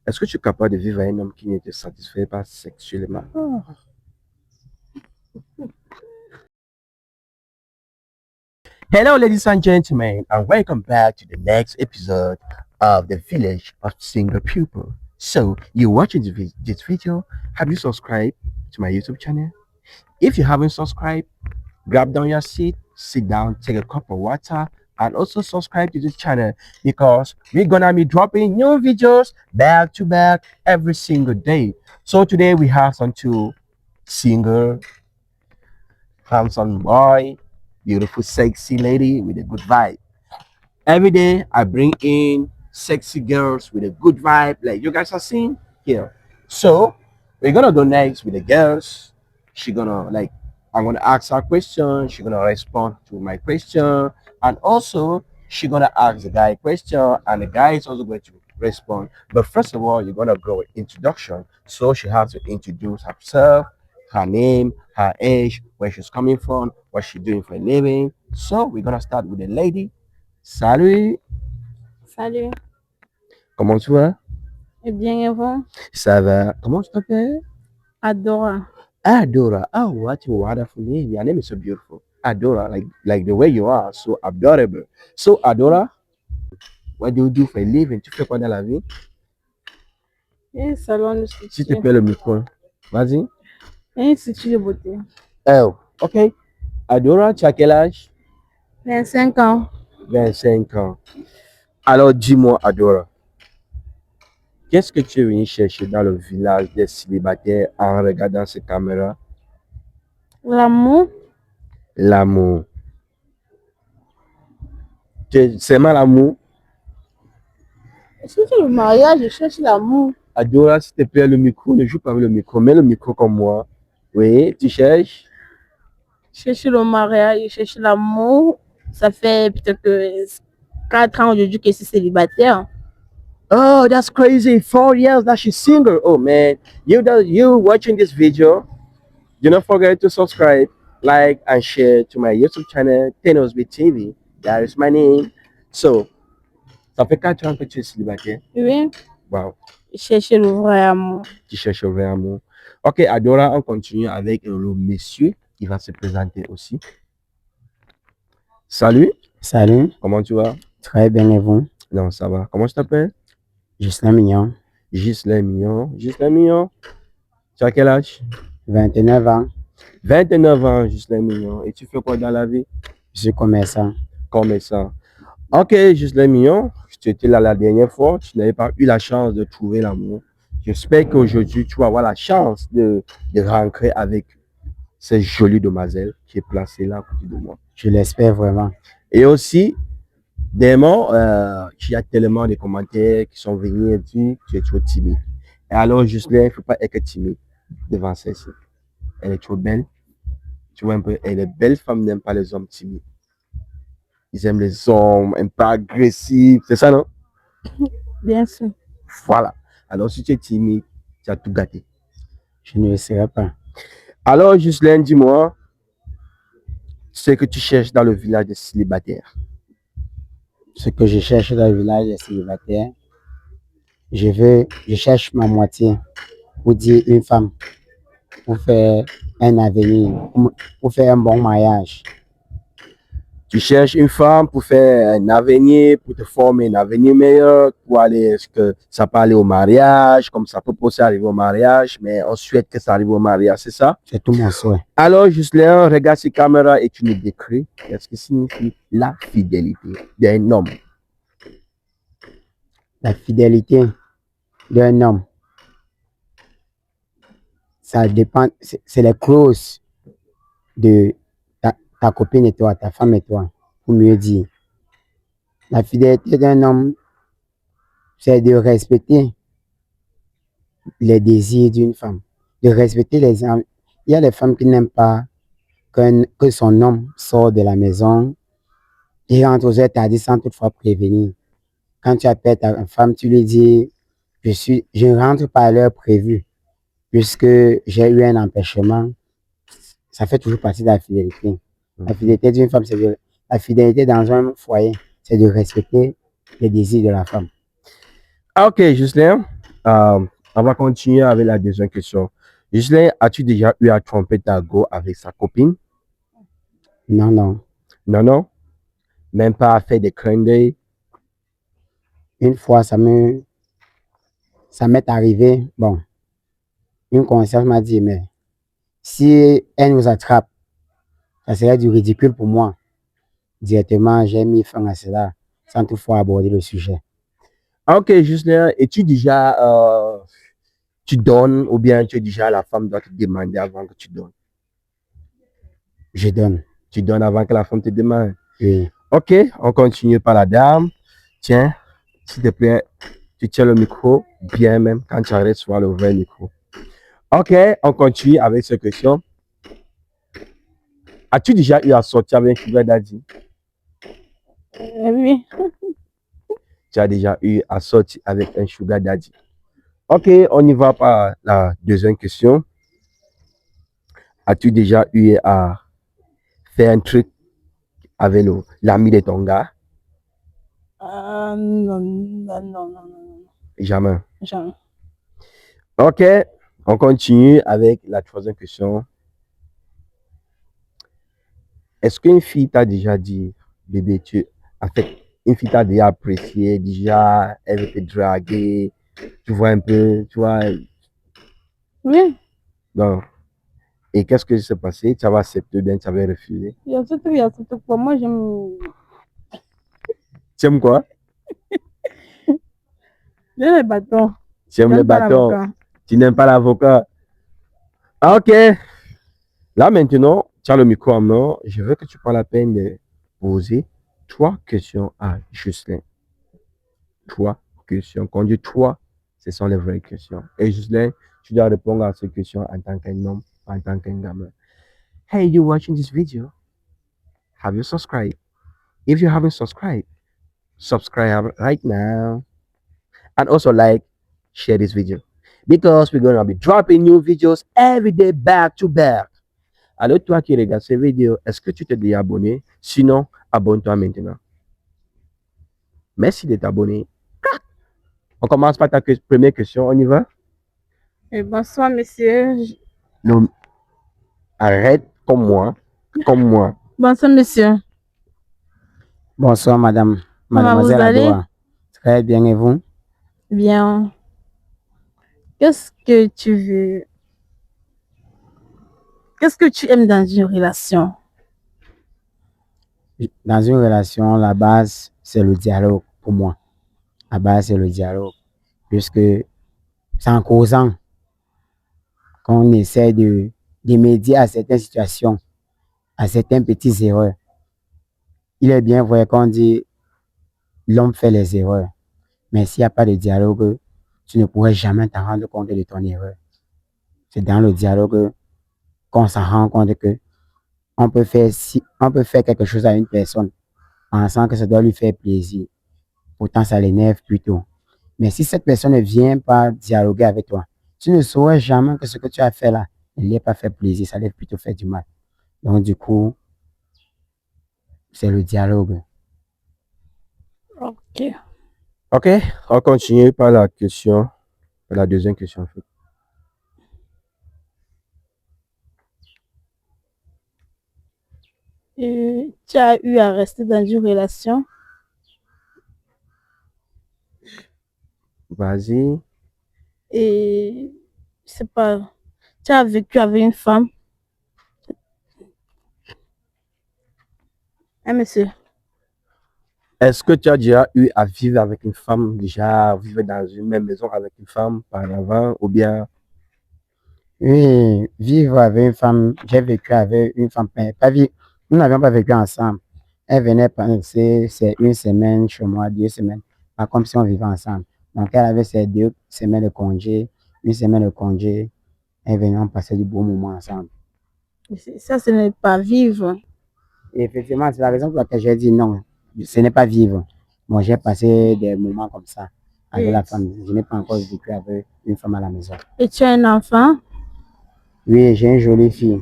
Est-ce que tu es capable de vivre avec un homme qui ne te satisfait pas sexuellement? Hello, ladies and gentlemen, and welcome back to the next episode of the Village of Single People. So, you're watching this video. Have you subscribed to my YouTube channel? If you haven't subscribed, grab down your seat, sit down, take a cup of water, and also subscribe to this channel because we're gonna be dropping new videos back to back every single day. So today we have some two single, handsome boy, beautiful, sexy lady with a good vibe. Every day I bring in sexy girls with a good vibe, like you guys are seeing here. So we're gonna go next with the girls. She gonna like I'm gonna ask her question, she gonna respond to my question, and also she gonna ask the guy question, and the guy is also going to respond. But first of all, you're gonna go with introduction. So she has to introduce herself, her name, her age, where she's coming from, what she's doing for a living. So we're gonna start with the lady. Salut, Salut, comment tu vas? et bien et vous? Ça va. Comment tu t'appelles? Adora. Adora. Oh, what a wonderful name. Your name is so beautiful. Adora, like the way you are, so adorable. So Adora, what do you do for a living? Tu fais quoi dans la vie? Et salon de S'il te structure. plaît, le micro. Vas-y. Et institut de beauté. Oh, ok. Adora, tu as quel âge? 25 ans. 25 ans. Alors dis-moi, Adora, qu'est-ce que tu es venu chercher dans le village des célibataires en regardant ces caméras? L'amour. L'amour. C'est mal l'amour? Est-ce que c'est le mariage? Je cherche l'amour. Adora, s'il te plaît, le micro, ne joue pas avec le micro. Mets le micro comme moi. Oui, tu cherches? Je cherche le mariage, je cherche l'amour. Ça fait peut-être 4 ans aujourd'hui que je suis célibataire. Oh, that's crazy. 4 years that she's single. Oh, man. You watching this video, do not forget to subscribe, like, and share to my YouTube channel, Tenosby TV. That is my name. So, ça fait 4 ans que tu es célibataire. Oui, Wow. je cherche le vrai amour. Tu cherches le vrai amour. Ok, Adora, on continue avec le monsieur qui va se présenter aussi. Salut, Salut, comment tu vas? très bien et vous? Non, ça va. Comment tu t'appelles? Ghislain Mignon, Ghislain Mignon. Ghislain Mignon, tu as quel âge? 29 ans, 29 ans, Ghislain Mignon. Et tu fais quoi dans la vie? je suis commerçant. Commerçant. Ok, Ghislain Mignon, tu étais là la dernière fois, tu n'avais pas eu la chance de trouver l'amour. J'espère qu'aujourd'hui, tu vas avoir la chance de rentrer avec cette jolie demoiselle qui est placée là à côté de moi. Je l'espère vraiment. Et aussi, dernièrement, il y a tellement de commentaires qui sont venus et dire que tu es trop timide. Et alors, Ghislain, il ne faut pas être timide devant celle-ci. Elle est trop belle. Tu vois un peu, et les belles femmes n'aiment pas les hommes timides. Ils aiment les hommes un peu agressifs. C'est ça, non? Bien sûr. Voilà. Alors, si tu es timide, tu as tout gâté. Je ne le serai pas. Alors, Ghislain, dis-moi ce que tu cherches dans le village des célibataires. Ce que je cherche dans le village des célibataires, je cherche ma moitié, pour dire une femme, pour faire un avenir, pour faire un bon mariage. Tu cherches une femme pour faire un avenir, pour te former un avenir meilleur, pour aller, est-ce que ça peut aller au mariage, comme ça peut passer arriver au mariage, mais on souhaite que ça arrive au mariage, c'est ça? C'est tout mon souhait. Alors, Ghislain, regarde ces caméras et tu nous décris qu'est-ce que signifie la fidélité d'un homme. La fidélité d'un homme, ça dépend, c'est les clauses de ta copine et toi, ta femme et toi, pour mieux dire. La fidélité d'un homme, c'est de respecter les désirs d'une femme, de respecter les hommes. Il y a des femmes qui n'aiment pas que son homme sort de la maison et rentre aux heures tardies sans toutefois prévenir. Quand tu appelles ta femme, tu lui dis, je ne rentre pas à l'heure prévue, puisque j'ai eu un empêchement. Ça fait toujours partie de la fidélité. La fidélité d'une femme, la fidélité dans un foyer, c'est de respecter les désirs de la femme. Ok, Ghislain, Euh, on va continuer avec la deuxième question. Gislain, as-tu déjà eu à tromper ta go avec sa copine? Non, non. Non, non. Même pas à faire des clins d'œil. Une fois, ça m'est arrivé. Bon, une conscience m'a dit, mais si elle nous attrape, ça serait du ridicule pour moi. Directement, j'ai mis fin à cela sans toutefois aborder le sujet. Ah, ok, Gislain, es-tu déjà, tu donnes ou bien tu es déjà la femme doit te demander avant que tu donnes? Je donne. Tu donnes avant que la femme te demande. Oui. Ok, on continue par la dame. Tiens, s'il te plaît, tu tiens le micro bien même quand tu arrêtes sur le vrai micro. Ok, on continue avec cette question. As-tu déjà eu à sortir avec un sugar daddy? Oui. Tu as déjà eu à sortir avec un sugar daddy. Ok, on y va par la deuxième question. As-tu déjà eu à faire un truc avec l'ami de ton gars? Non, non, non, non, non. Jamais. Jamais. Ok, on continue avec la troisième question. Est-ce qu'une fille t'a déjà dit, bébé, en fait, une fille t'a déjà apprécié, déjà, elle veut te draguer, tu vois un peu, tu vois, Oui. donc, et qu'est-ce que s'est passé? Tu avais accepté ou bien tu avais refusé? Il y a ce truc, il y a ce truc. Moi, j'aime Tu aimes quoi? les bâtons. Tu aimes les J'aime pas bâtons, l'avocat. tu n'aimes pas l'avocat. Ah, ok, là maintenant, tu as le micro en main, je veux que tu prends la peine de poser trois questions à Justin. Trois questions. Quand on dit trois, ce sont les vraies questions. Et Justin, tu dois répondre à ces questions en tant qu'un homme, en tant qu'un gamin. Hey, you watching this video? Have you subscribed? If you haven't subscribed, subscribe right now. And also like, share this video. Because we're going to be dropping new videos every day back to back. Alors, toi qui regardes ces vidéos, est-ce que tu t'es déjà abonné? Sinon, abonne-toi maintenant. Merci de t'abonner. On commence par ta première question, on y va? Bonsoir, monsieur. Non, arrête comme moi, comme moi. Bonsoir, monsieur. Bonsoir, madame. Comment vous Mademoiselle allez? Adora. Très bien, et vous? Bien. Qu'est-ce que tu veux? Qu'est-ce que tu aimes dans une relation? Dans une relation, la base, c'est le dialogue pour moi. La base, c'est le dialogue. Puisque c'est en causant qu'on essaie de médier à certaines situations, à certaines petites erreurs. Il est bien vrai qu'on dit l'homme fait les erreurs. Mais s'il n'y a pas de dialogue, tu ne pourrais jamais t'en rendre compte de ton erreur. C'est dans le dialogue qu'on s'en rend compte que on peut faire quelque chose à une personne pensant que ça doit lui faire plaisir. Pourtant, ça l'énerve plutôt. Mais si cette personne ne vient pas dialoguer avec toi, tu ne saurais jamais que ce que tu as fait là ne lui a pas fait plaisir, ça lui a plutôt fait du mal. Donc, du coup, c'est le dialogue. Ok. Ok, on continue par la question, par la deuxième question en fait. Tu as eu à rester dans une relation? Vas-y. Et je sais pas, tu as vécu avec une femme? Hein, monsieur? Est-ce que tu as déjà eu à vivre avec une femme, déjà vivre dans une même maison avec une femme par avant, ou bien Oui, vivre avec une femme, j'ai vécu avec une femme, mais pas vivre, nous n'avions pas vécu ensemble. Elle venait passer c'est une semaine chez moi, 2 semaines, pas comme si on vivait ensemble. Donc, elle avait ses 2 semaines de congé, une semaine de congé, elle venait, on passait du bon moment ensemble. Ça, ce n'est pas vivre. Et effectivement, c'est la raison pour laquelle j'ai dit non, ce n'est pas vivre. Moi, j'ai passé des moments comme ça avec Et, la femme. Je n'ai pas encore vécu avec une femme à la maison. et tu as un enfant? Oui, j'ai une jolie fille.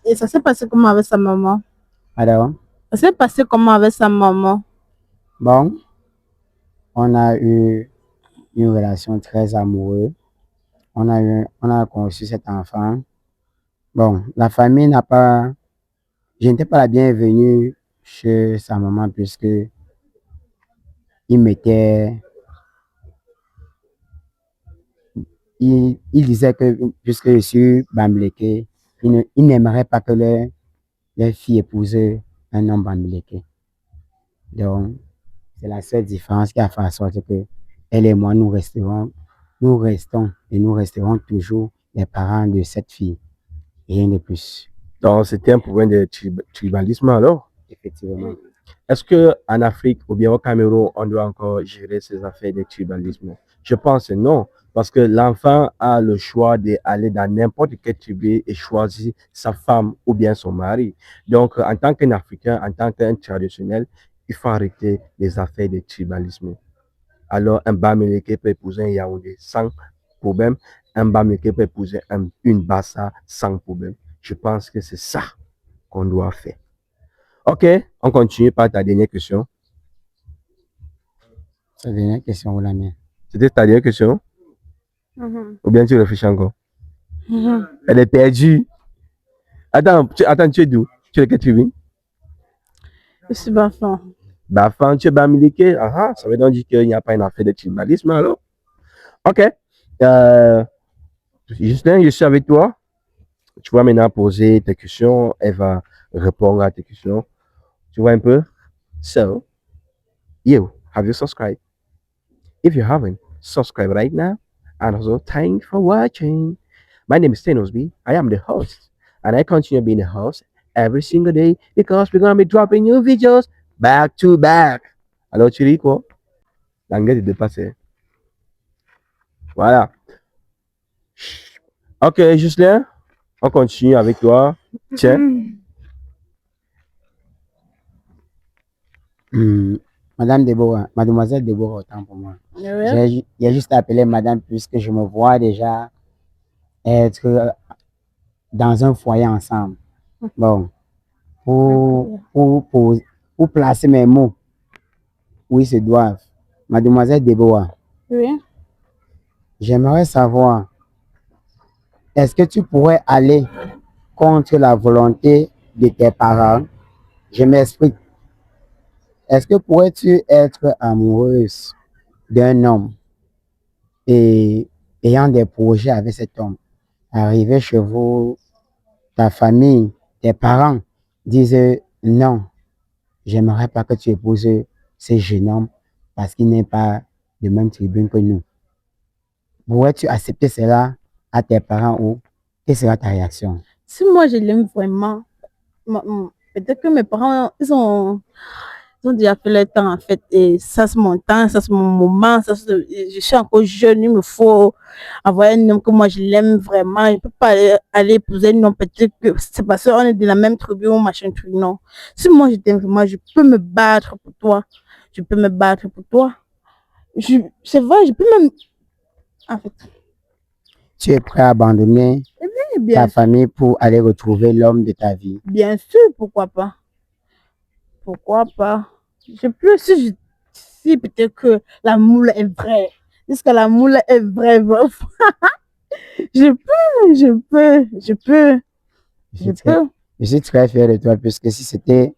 Et ça s'est passé comment avec sa maman? Alors, Ça s'est passé comment avec sa maman? bon, on a eu une relation très amoureuse. On a conçu cet enfant. Bon, la famille n'a pas, je n'étais pas la bienvenue chez sa maman puisque il m'était, il disait que puisque je suis bamileke, il n'aimerait pas que leur fille épouse un homme bamileke. Donc, c'est la seule différence qui a fait en sorte que elle et moi, nous restons et nous resterons toujours les parents de cette fille. Rien de plus, Donc, c'était un problème de tribalisme alors. effectivement. Est-ce que en Afrique ou bien au Cameroun, on doit encore gérer ces affaires de tribalisme? Je pense non, parce que l'enfant a le choix d'aller dans n'importe quelle tribu et choisir sa femme ou bien son mari. Donc, en tant qu'un Africain, en tant qu'un traditionnel, il faut arrêter les affaires de tribalisme. Alors, un Bamileke peut épouser un Yaoundé sans problème. Un Bamileke peut épouser une Bassa sans problème. Je pense que c'est ça qu'on doit faire. Ok, on continue par ta dernière question. C'est la dernière question ou la mienne? C'était ta dernière question? Ou bien tu réfléchis encore? Elle est perdue. Attends, tu es d'où? Tu es de quelle tribu? Je suis Bafan. Bafan, tu es Bamileke. Ah, ça veut donc dire qu'il n'y a pas une affaire de tribalisme alors? Ok. Justin, je suis avec toi. Tu vas maintenant poser tes questions. Elle va répondre à tes questions. Tu vois un peu? So, you, have you subscribed? If you haven't, subscribe right now. And also, thanks for watching. My name is Thanos B. I am the host. And I continue being the host every single day because we're going to be dropping new videos back to back. Alors, tu dis quoi? L'anglais est dépassé. Voilà. Ok, Justin, on continue avec toi. Tiens. Madame Deborah, Mademoiselle Deborah, autant pour moi. Ouais. J'ai juste appelé madame puisque je me vois déjà être dans un foyer ensemble. Bon, pour placer mes mots où ils se doivent. Mademoiselle Deborah, Oui. j'aimerais savoir, est-ce que tu pourrais aller contre la volonté de tes parents? Je m'explique. Est-ce que pourrais-tu être amoureuse d'un homme et ayant des projets avec cet homme? Arriver chez vous, ta famille, tes parents disent non, j'aimerais pas que tu épouses ce jeune homme parce qu'il n'est pas de même tribune que nous. Pourrais-tu accepter cela à tes parents ou quelle sera ta réaction? Si moi je l'aime vraiment, peut-être que mes parents, ils ont déjà fait leur temps en fait. Et ça, c'est mon temps, ça, c'est mon moment. Je suis encore jeune, il me faut avoir un homme que moi je l'aime vraiment. Je ne peux pas aller épouser un homme, peut-être que c'est parce qu'on est de la même tribu ou machin truc. Non. Si moi je t'aime vraiment, je peux me battre pour toi. Je peux me battre pour toi. C'est vrai, je peux même. En fait, Tu es prêt à abandonner bien, ta famille pour aller retrouver l'homme de ta vie? bien sûr, pourquoi pas. Pourquoi pas? Je peux, si peut-être que la moule est vraie. Est-ce que la moule est vraie? Je peux, je peux, je peux, je peux. Je suis très fier de toi puisque si c'était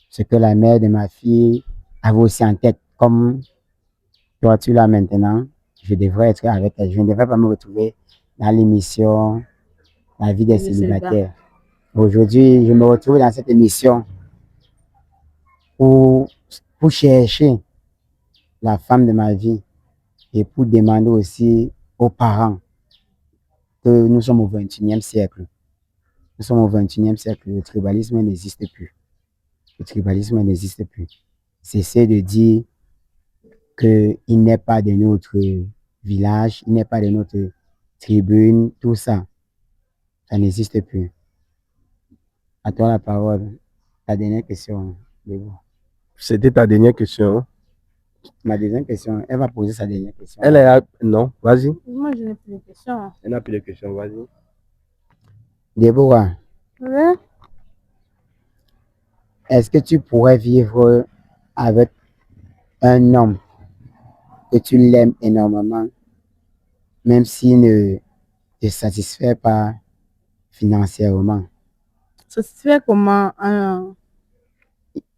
ce que la mère de ma fille avait aussi en tête, comme toi tu l'as maintenant, je devrais être avec elle. Je ne devrais pas me retrouver dans l'émission La vie des Je sais pas. célibataires. Aujourd'hui, je me retrouve dans cette émission pour, pour chercher la femme de ma vie et pour demander aussi aux parents que nous sommes au 21e siècle. Nous sommes au 21e siècle, le tribalisme n'existe plus. Le tribalisme n'existe plus. Cessez de dire qu'il n'est pas de notre village, il n'est pas de notre tribune, tout ça. Ça n'existe plus. À toi la parole. Ta dernière question. C'était ta dernière question. Ma deuxième question, elle va poser sa dernière question. Elle est là. Non, vas-y. Moi, je n'ai plus de questions. Elle n'a plus de questions, vas-y. Déborah, Ouais. est-ce que tu pourrais vivre avec un homme que tu l'aimes énormément, même s'il ne te satisfait pas financièrement. Ça se fait comment?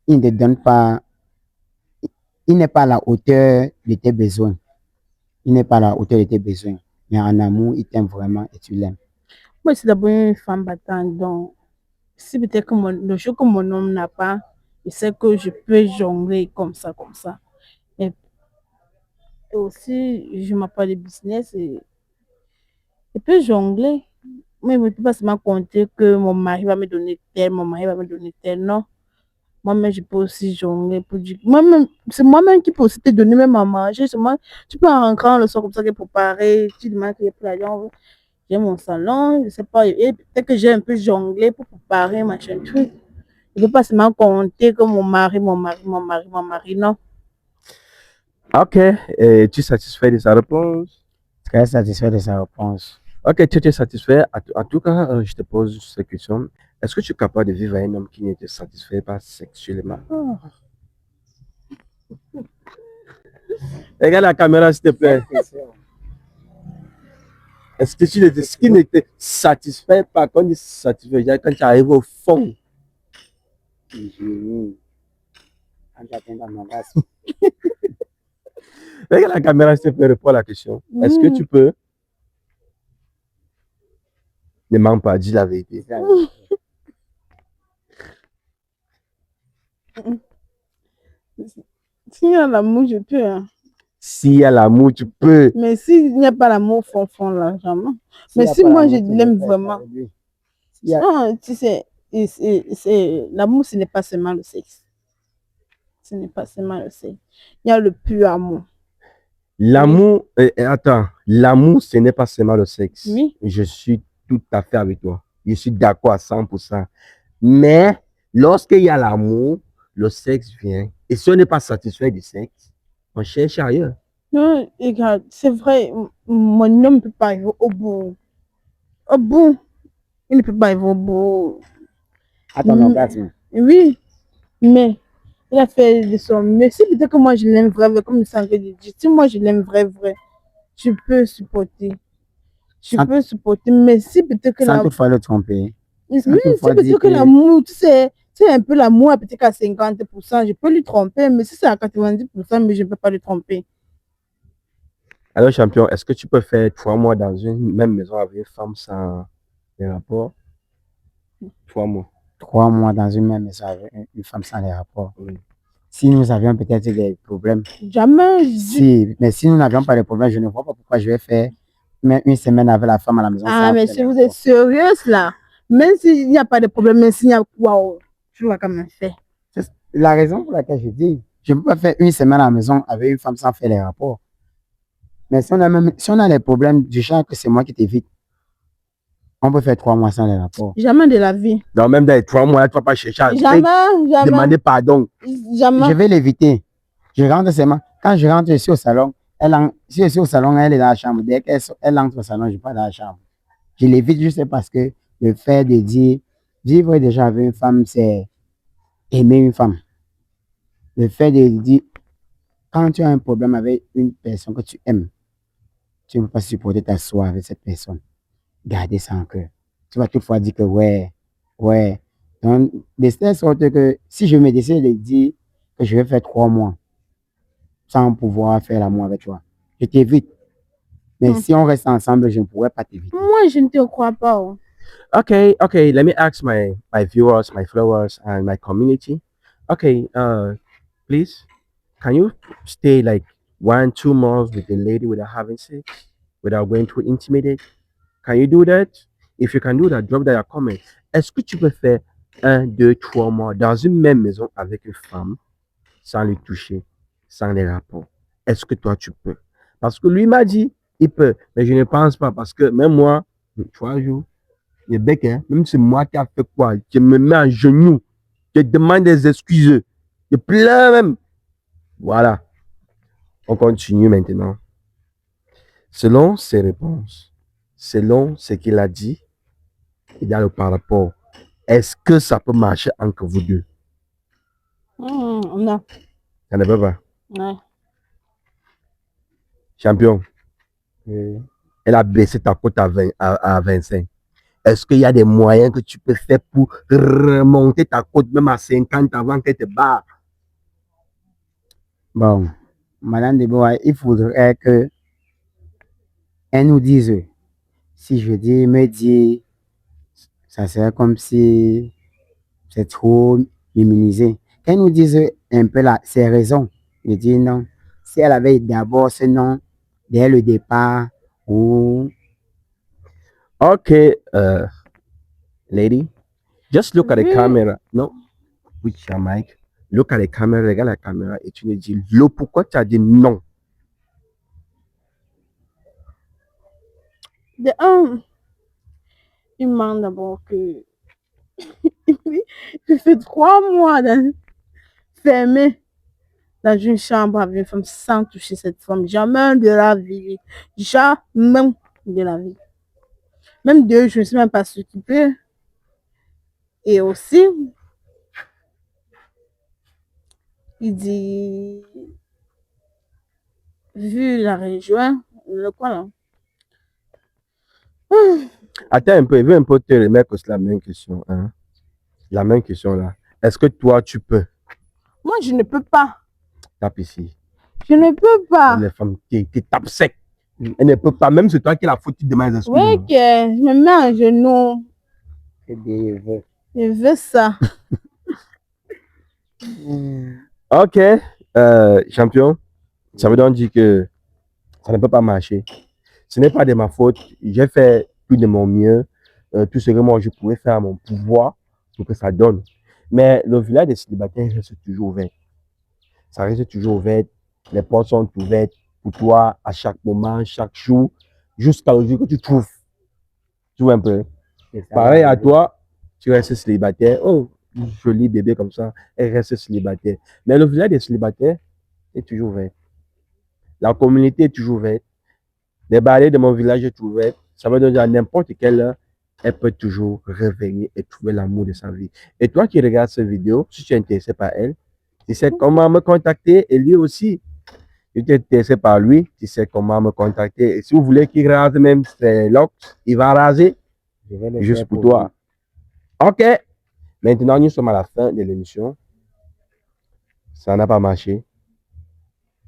Il ne te donne pas, il n'est pas à la hauteur de tes besoins. Il n'est pas à la hauteur de tes besoins. Mais en amour, il t'aime vraiment et tu l'aimes. Moi, c'est d'abord une femme battante. Donc, si peut-être que le jour que mon homme n'a pas, je sais que je peux jongler comme ça, comme ça. Et aussi, je m'appelle le business et je peux jongler. Mais je ne peux pas seulement compter que mon mari va me donner tel, mon mari va me donner tel. Non. Moi-même, je peux aussi jongler pour dire. Moi-même, c'est moi-même qui peux aussi te donner même à manger. Tu peux en rentrer le soir comme ça, que préparer. Tu demandes qu'il y ait pour l'argent. J'ai mon salon, je sais pas. Et peut-être que j'ai un peu jonglé pour préparer machin truc. Je ne peux pas seulement compter que mon mari, mon mari, mon mari, mon mari. Non. Ok, es-tu satisfait de sa réponse? Très satisfait de sa réponse. Ok, tu es satisfait. En tout cas, je te pose cette question. Est-ce que tu es capable de vivre avec un homme qui ne te satisfait pas sexuellement? Regarde la caméra, s'il te plaît. Est-ce que ce qui ne te satisfait pas, quand tu es satisfait, quand tu arrives au fond? Quand tu atteins ton orgasme. Regarde la caméra, s'il te plaît, réponds à la question. Est-ce que tu peux? Ne mens pas, dis la vérité. S'il y a l'amour, je peux. Hein. S'il y a l'amour, tu peux. Mais s'il n'y a pas l'amour fond, là, jamais. Mais si moi, je l'aime vraiment. Non, tu sais, l'amour, ce n'est pas seulement le sexe. Ce n'est pas seulement le sexe. Il y a le pur amour. L'amour, attends, l'amour, ce n'est pas seulement le sexe. Oui. Je suis tout à fait avec toi. Je suis d'accord à 100%. Mais lorsqu'il y a l'amour, le sexe vient. Et si on n'est pas satisfait du sexe, on cherche ailleurs. Non, regarde, c'est vrai, mon homme ne peut pas arriver au bout. Au bout. Il ne peut pas arriver au bout. À ton orgasme. Oui, mais il a fait de son mieux. Si peut-être que moi je l'aime vrai, comme ça que je dis, si moi je l'aime vrai, je peux supporter. Peux supporter, mais si peut-être que sans toutefois le tromper. Oui, si peut-être que l'amour, tu sais, c'est un peu l'amour, peut-être qu'à 50%, je peux lui tromper, mais si c'est à 90%, mais je ne peux pas lui tromper. Alors, champion, est-ce que tu peux faire 3 mois dans une même maison avec une femme sans les rapports? 3 mois. 3 mois dans une même maison avec une femme sans les rapports. Oui. Si nous avions peut-être des problèmes. Jamais. Mais si nous n'avions pas de problème, je ne vois pas pourquoi je vais faire même une semaine avec la femme à la maison. Ah, mais si vous êtes sérieuse là, même s'il n'y a pas de problème, même s'il y a quoi, tu vas quand même faire. C'est la raison pour laquelle je dis, je ne peux pas faire une semaine à la maison avec une femme sans faire les rapports. Mais si on a les problèmes du genre que c'est moi qui t'évite, on peut faire 3 mois sans les rapports. Jamais de la vie. Dans même dans les 3 mois, tu ne vas pas chercher à demander pardon. Jamais. Je vais l'éviter. Je rentre seulement. Quand je rentre, je suis au salon. Si je suis au salon, elle est dans la chambre. Dès qu'elle entre au salon, je pars dans la chambre. Je l'évite juste parce que le fait de dire, vivre déjà avec une femme, c'est aimer une femme. Le fait de dire, quand tu as un problème avec une personne que tu aimes, tu ne peux pas supporter t'asseoir avec cette personne. Garder ça en cœur. Tu vas toutefois dire que ouais. Donc, de telle sorte que si je me décide de dire que je vais faire 3 mois sans pouvoir faire l'amour avec toi, je t'évite. Mais si on reste ensemble, je ne pourrais pas t'éviter. Moi, je ne te crois pas. Okay, let me ask my viewers, my followers, and my community. Okay, please, can you stay like 1-2 months with the lady without having sex, without going to intimidate? Can you do that? If you can do that, drop that comment. Est-ce que tu peux faire 1-2-3 mois dans une même maison avec une femme sans lui toucher, sans les rapports? Est-ce que toi tu peux? Parce que lui m'a dit, il peut, mais je ne pense pas parce que même moi, 3 jours, le bec, hein, même si c'est moi qui a fait quoi, je me mets à genoux, je demande des excuses, je pleure même. Voilà. On continue maintenant. Selon ses réponses, selon ce qu'il a dit, il y a le par rapport. Est-ce que ça peut marcher entre vous deux? Non. Ça ne peut pas. Ouais. Champion, Oui. elle a baissé ta cote à 25. Est-ce qu'il y a des moyens que tu peux faire pour remonter ta cote même à 50 avant qu'elle te barre? Bon, Madame Debois, il faudrait que elle nous dise, si je dis, me dit, ça serait comme si c'est trop minimisé. Qu'elle nous dise un peu là, ses raisons. Je dis non. Si elle avait d'abord ce nom dès le départ, ou Okay, lady, just look at the Oui. camera. No, with your mic. Look at the camera, regarde la caméra et tu me dis, pourquoi tu as dit non? De un, il manque d'abord que je fais 3 mois fermé dans une chambre avec une femme sans toucher cette femme. Jamais de la vie. Jamais de la vie. Même d'eux, je ne sais même pas s'occuper. Et aussi, il dit, vu la région, le quoi là? Attends un peu, je veux un peu te remettre la même question. Hein? La même question là. Est-ce que toi, tu peux? Moi, je ne peux pas. Tape ici. Je ne peux pas. Les femmes qui tapent sec. Elle ne peut pas, même c'est toi qui la faute, tu demandes des excuses. Oui, que je me mets à genoux. Je veux ça. Ok, champion, ça veut donc dire que ça ne peut pas marcher. Ce n'est pas de ma faute. J'ai fait tout de mon mieux, tout ce que moi je pouvais faire à mon pouvoir pour que ça donne. Mais le village des célibataires reste toujours ouvert. Ça reste toujours ouvert. Les portes sont ouvertes pour toi à chaque moment, chaque jour, jusqu'à le jour que tu trouves. Tu vois un peu. Pareil à toi, tu restes célibataire. Oh, joli bébé comme ça, elle reste célibataire. Mais le village des célibataires est toujours ouvert. La communauté est toujours ouverte. Les barrières de mon village est ouvert. Ça veut dire à n'importe quelle heure, elle peut toujours revenir et trouver l'amour de sa vie. Et toi qui regardes cette vidéo, si tu es intéressé par elle, tu sais comment me contacter et lui aussi. Si tu es intéressé par lui, tu sais comment me contacter. Et si vous voulez qu'il rase même ses locks, il va raser juste pour toi. Ok. Maintenant, nous sommes à la fin de l'émission. Ça n'a pas marché.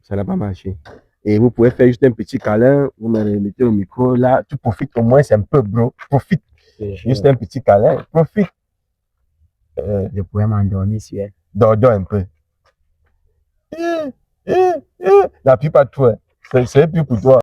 Ça n'a pas marché. Et vous pouvez faire juste un petit câlin. Vous me remettez au micro là. Tu profites au moins, c'est un peu, bro. Profite. Juste un petit câlin. Profite. Je pourrais m'endormir sur elle. Dors un peu. N'appuie pas trop. C'est plus pour toi.